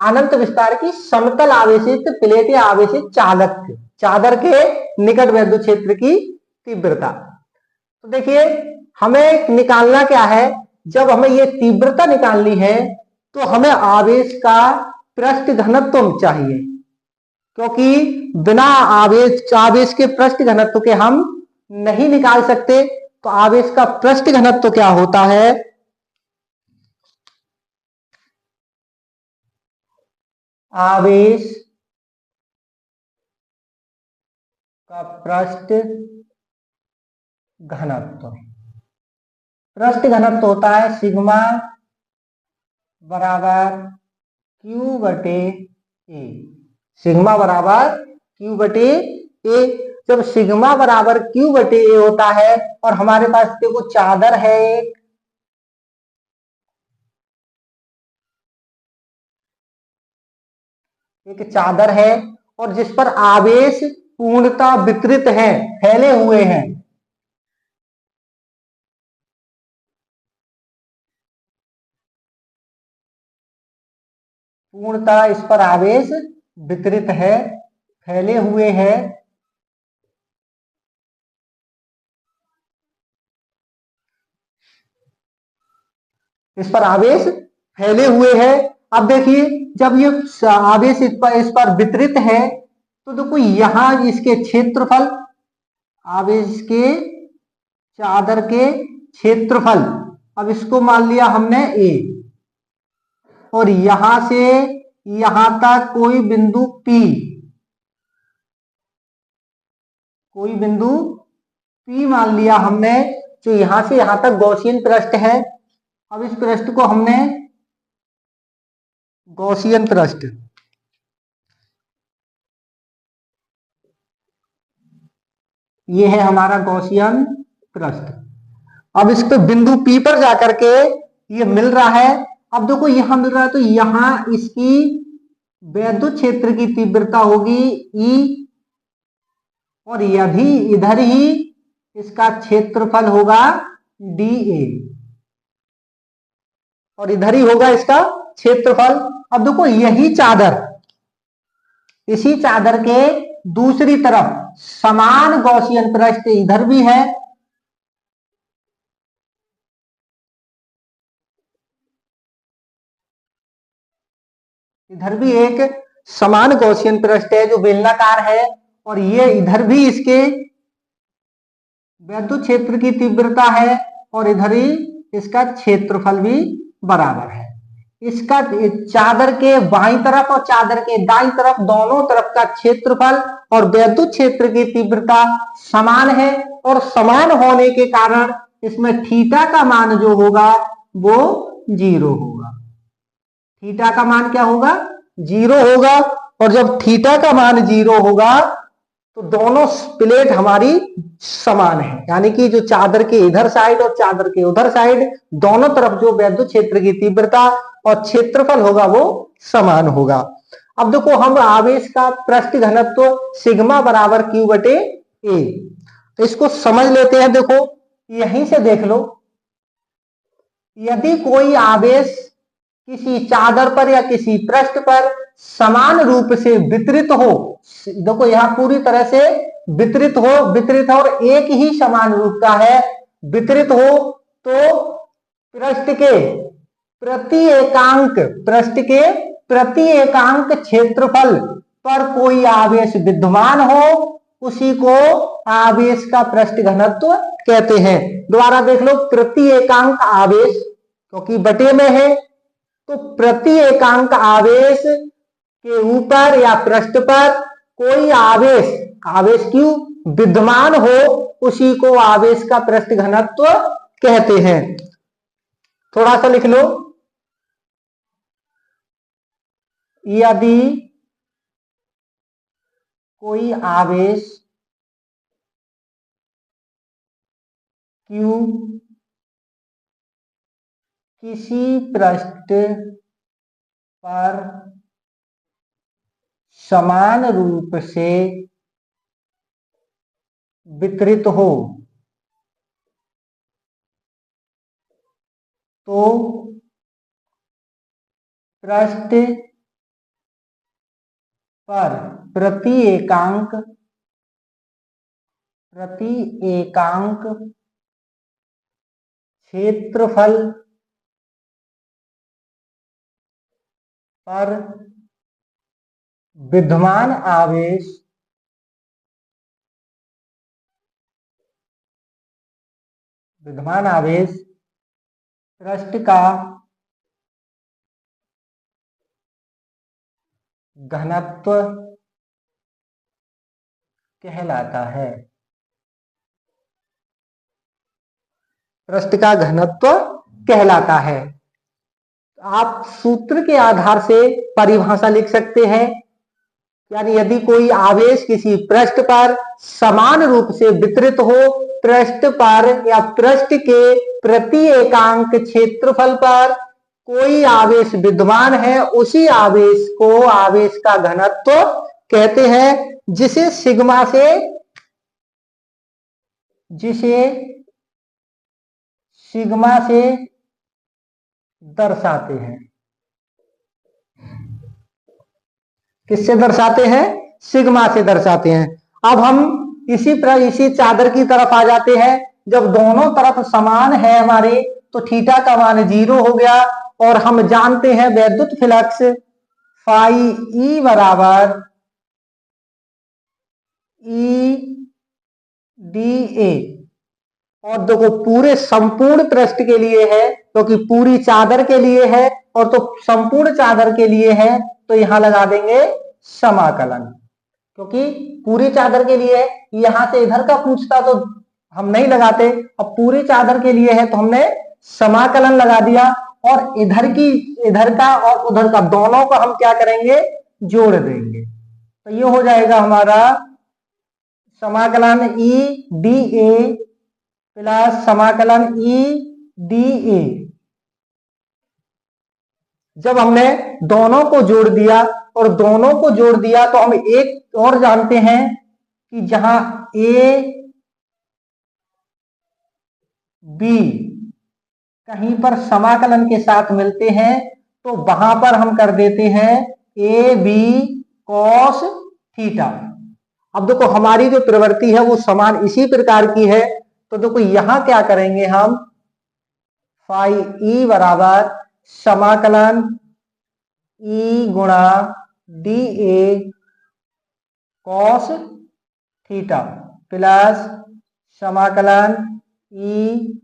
अनंत विस्तार की समतल आवेशित प्लेट या आवेशित चादर के निकट वैद्युत क्षेत्र की तीव्रता। तो देखिए हमें निकालना क्या है, जब हमें ये तीव्रता निकालनी है तो हमें आवेश का पृष्ठ घनत्व चाहिए, क्योंकि बिना आवेश के पृष्ठ घनत्व के हम नहीं निकाल सकते। तो आवेश का पृष्ठ घनत्व क्या होता है, आवेश का पृष्ठ घनत्व, पृष्ठ घनत्व होता है सिग्मा बराबर Q बटे ए, सिग्मा बराबर Q बटे ए। जब सिग्मा बराबर Q बटे ए होता है और हमारे पास देखो चादर है एक चादर है और जिस पर आवेश पूर्णतः वितरित है, फैले हुए हैं, पूर्णतः इस पर आवेश वितरित है, फैले हुए हैं, इस पर आवेश फैले हुए हैं। अब देखिए जब ये आवेश इस पर वितरित है तो देखो यहां इसके क्षेत्रफल, आवेश के चादर के क्षेत्रफल, अब इसको मान लिया हमने ए, और यहां से यहां तक कोई बिंदु P, कोई बिंदु P मान लिया हमने, जो यहां से यहां तक गॉसियन पृष्ठ है। अब इस पृष्ठ को हमने गॉसियन पृष्ठ, ये है हमारा गॉसियन पृष्ठ। अब इस पे बिंदु P पर जाकर के ये मिल रहा है। अब देखो यहां मिल रहा है तो यहां इसकी वैद्युत क्षेत्र की तीव्रता होगी E, और यदि इधर ही इसका क्षेत्रफल होगा dA, और इधर ही होगा इसका क्षेत्रफल। अब देखो यही चादर, इसी चादर के दूसरी तरफ समान गॉसियन पृष्ठ इधर भी है, इधर भी एक समान गॉसियन पृष्ठ है जो बेलनाकार है, और ये इधर भी इसके वैद्युत क्षेत्र की तीव्रता है, और इधर ही इसका क्षेत्रफल भी बराबर है। इसका चादर के बाईं तरफ और चादर के दाईं तरफ दोनों तरफ का क्षेत्रफल और वैद्युत क्षेत्र की तीव्रता समान है, और समान होने के कारण इसमें थीटा का मान जो होगा वो 0 होगा। थीटा का मान क्या होगा, 0 होगा। और जब थीटा का मान 0 होगा तो दोनों प्लेट हमारी समान है, यानी कि जो चादर के इधर साइड और चादर के उधर साइड दोनों तरफ जो वैद्युत क्षेत्र की तीव्रता और क्षेत्रफल होगा वो समान होगा। अब देखो हम आवेश का पृष्ठ घनत्व सिग्मा बराबर Q बटे ए, इसको समझ लेते हैं। देखो यहीं से देख लो, यदि कोई आवेश किसी चादर पर या किसी पृष्ठ पर समान रूप से वितरित हो, देखो यहां पूरी तरह से वितरित हो और एक ही समान रूप का है, वितरित हो, तो पृष्ठ के प्रति एकांक क्षेत्रफल पर कोई आवेश विद्यमान हो, उसी को आवेश का पृष्ठ घनत्व कहते हैं। दोबारा देख लो, प्रति एकांक आवेश, क्योंकि बटे में है, तो प्रति एकांक आवेश के ऊपर या पृष्ठ पर कोई आवेश क्यों विद्यमान हो, उसी को आवेश का पृष्ठ घनत्व कहते हैं। थोड़ा सा लिख लो, यदि कोई आवेश Q किसी पृष्ठ पर समान रूप से वितरित हो तो पृष्ठ पर प्रति एकांक क्षेत्रफल पर विद्यमान आवेश पृष्ठ का घनत्व कहलाता है। पृष्ठ का घनत्व कहलाता है। आप सूत्र के आधार से परिभाषा लिख सकते हैं। यानी यदि कोई आवेश किसी पृष्ठ पर समान रूप से वितरित हो, पृष्ठ पर या पृष्ठ के प्रति एकांक क्षेत्रफल पर कोई आवेश विद्यमान है, उसी आवेश को आवेश का घनत्व कहते हैं, जिसे सिग्मा से दर्शाते हैं। किससे दर्शाते हैं? सिग्मा से दर्शाते हैं। अब हम इसी चादर की तरफ आ जाते हैं। जब दोनों तरफ समान है हमारे, तो थीटा का मान 0 हो गया। और हम जानते हैं वैद्युत फ्लक्स फाई ई बराबर ई डी ए। और देखो पूरे संपूर्ण पृष्ठ के लिए है, क्योंकि तो पूरी चादर के लिए है, और तो संपूर्ण चादर के लिए है, तो यहां लगा देंगे समाकलन। क्योंकि पूरी चादर के लिए है, यहां से इधर का पूछता तो हम नहीं लगाते। अब पूरी चादर के लिए है तो हमने समाकलन लगा दिया। और इधर का और उधर का दोनों को हम क्या करेंगे? जोड़ देंगे। तो ये हो जाएगा हमारा समाकलन ई डी ए प्लस समाकलन ई डी ए। जब हमने दोनों को जोड़ दिया तो हम एक और जानते हैं कि जहां ए बी कहीं पर समाकलन के साथ मिलते हैं, तो वहां पर हम कर देते हैं ए बी कॉस थीटा। अब देखो हमारी जो प्रवृत्ति है वो समान इसी प्रकार की है। तो देखो यहां क्या करेंगे हम, फाई ई बराबर समाकलन ई गुणा D A cos theta plus समाकलन E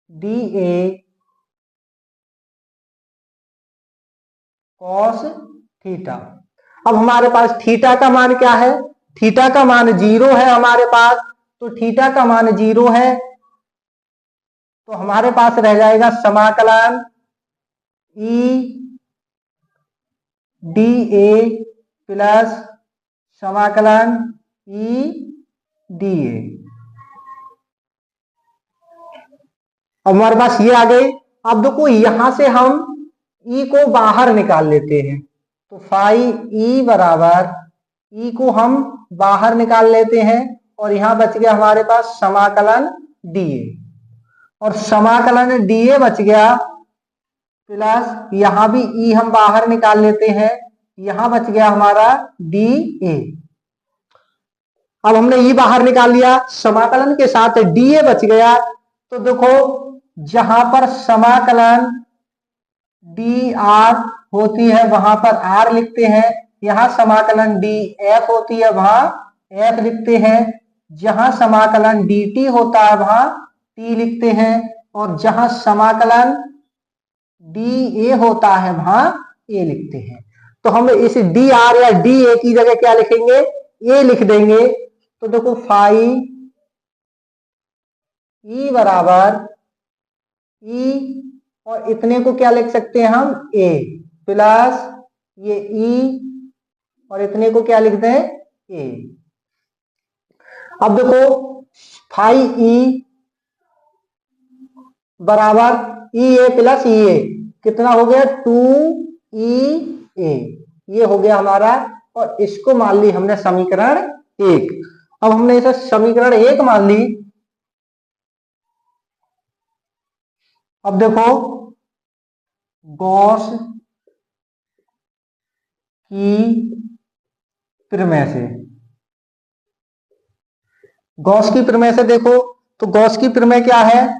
D A cos theta. अब हमारे पास थीटा का मान क्या है? थीटा का मान 0 है हमारे पास। तो थीटा का मान 0 है, तो हमारे पास रह जाएगा समाकलन ई डी ए प्लस समाकलन ई डी ए। अब हमारे पास ये आ गई। अब देखो यहां से हम ई को बाहर निकाल लेते हैं। तो फाई ई बराबर ई को हम बाहर निकाल लेते हैं, और यहां बच गया हमारे पास समाकलन डीए। और समाकलन डीए बच गया प्लस यहां भी ई हम बाहर निकाल लेते हैं, यहां बच गया हमारा डी ए। अब हमने ई बाहर निकाल लिया, समाकलन के साथ डीए बच गया। तो देखो जहां पर समाकलन डी आर होती है वहां पर आर लिखते हैं, यहां समाकलन डी एफ होती है वहां एफ लिखते हैं, जहां समाकलन डी टी होता है वहां टी लिखते हैं, और जहां समाकलन डी ए होता है वहां ए लिखते हैं। तो हम इस डी आर या डी ए की जगह क्या लिखेंगे? ए लिख देंगे। तो देखो फाई ई बराबर ई, और इतने को क्या लिख सकते हैं हम? ए प्लस ये ई, और इतने को क्या लिख दें? ए। अब देखो फाई ई बराबर ई ए प्लस ई ए, कितना हो गया? 2 ई ए। ये हो गया हमारा, और इसको मान ली हमने समीकरण 1। अब हमने इसे समीकरण 1 मान ली। अब देखो गॉस की प्रमेय से। गॉस की प्रमेय से देखो तो गॉस की प्रमेय क्या है,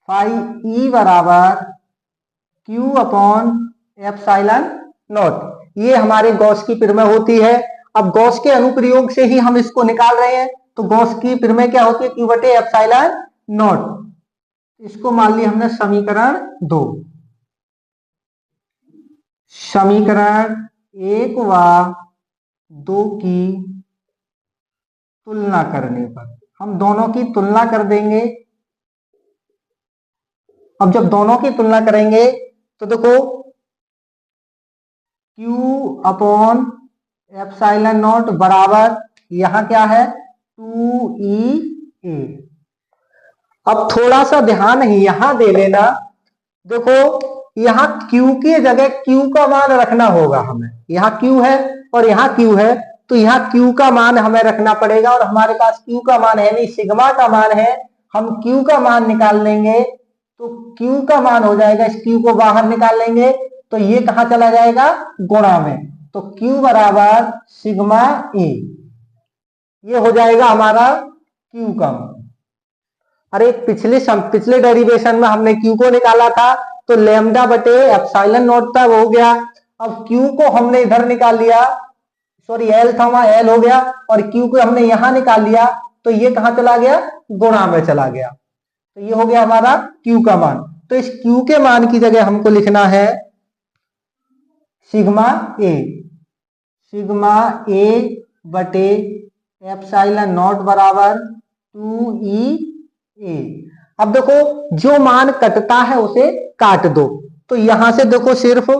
फाई ई बराबर क्यू अपॉन एप्सिलॉन नॉट। ये हमारे गॉस की प्रमेय होती है। अब गॉस के अनुप्रयोग से ही हम इसको निकाल रहे हैं, तो गॉस की प्रमेय क्या होती है, क्यू बटे एप्सिलॉन नॉट। इसको मान लिया हमने समीकरण 2। समीकरण 1 व 2 की तुलना करने पर हम दोनों की तुलना कर देंगे। अब जब दोनों की तुलना करेंगे तो देखो Q अपॉन एप्सिलॉन नॉट बराबर यहां क्या है 2EA। अब थोड़ा सा ध्यान यहां दे लेना, देखो यहां Q की जगह Q का मान रखना होगा हमें। यहाँ Q है और यहाँ Q है, तो यहाँ Q का मान हमें रखना पड़ेगा, और हमारे पास Q का मान है नहीं, सिग्मा का मान है। हम Q का मान निकाल लेंगे तो Q का मान हो जाएगा, इस Q को बाहर निकाल लेंगे तो ये कहां चला जाएगा, गुणा में। तो Q बराबर सिग्मा E, ये हो जाएगा हमारा Q का मान। अरे पिछले डेरिवेशन में हमने Q को निकाला था तो लैम्डा बटे एप्सिलॉन नॉट तक हो गया। अब Q को हमने इधर निकाल लिया, सॉरी L था वहां L हो गया, और Q को हमने यहां निकाल लिया तो ये कहां चला गया, गुणा में चला गया। तो ये हो गया हमारा Q का मान। तो इस Q के मान की जगह हमको लिखना है सिग्मा A। सिग्मा A बटे एप्सिलॉन नॉट बराबर 2EA। अब देखो जो मान कटता है उसे काट दो, तो यहां से देखो सिर्फ A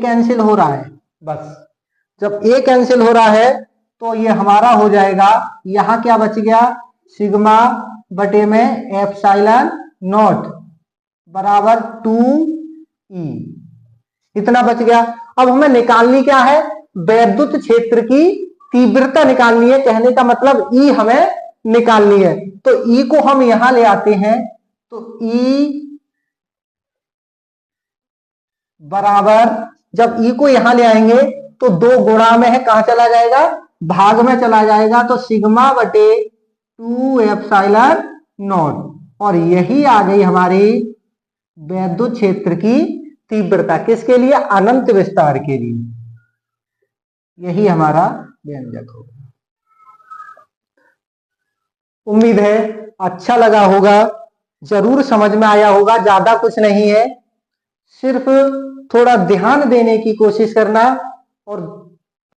कैंसिल हो रहा है बस। जब A कैंसिल हो रहा है तो ये हमारा हो जाएगा, यहां क्या बच गया, सिग्मा बटे में एप्सिलॉन नॉट बराबर 2E, इतना बच गया। अब हमें निकालनी क्या है, वैद्युत क्षेत्र की तीव्रता निकालनी है। कहने का मतलब E हमें निकालनी है। तो E को हम यहां ले आते हैं, तो E बराबर, जब E को यहां ले आएंगे तो 2 गुणा में है, कहां चला जाएगा, भाग में चला जाएगा। तो सिग्मा बटे 2 एप्सिलॉन नॉट, और यही आ गई हमारी वैद्युत क्षेत्र की तीव्रता। किसके लिए, अनंत विस्तार के लिए। यही हमारा व्यंजक होगा। उम्मीद है अच्छा लगा होगा, जरूर समझ में आया होगा। ज्यादा कुछ नहीं है, सिर्फ थोड़ा ध्यान देने की कोशिश करना और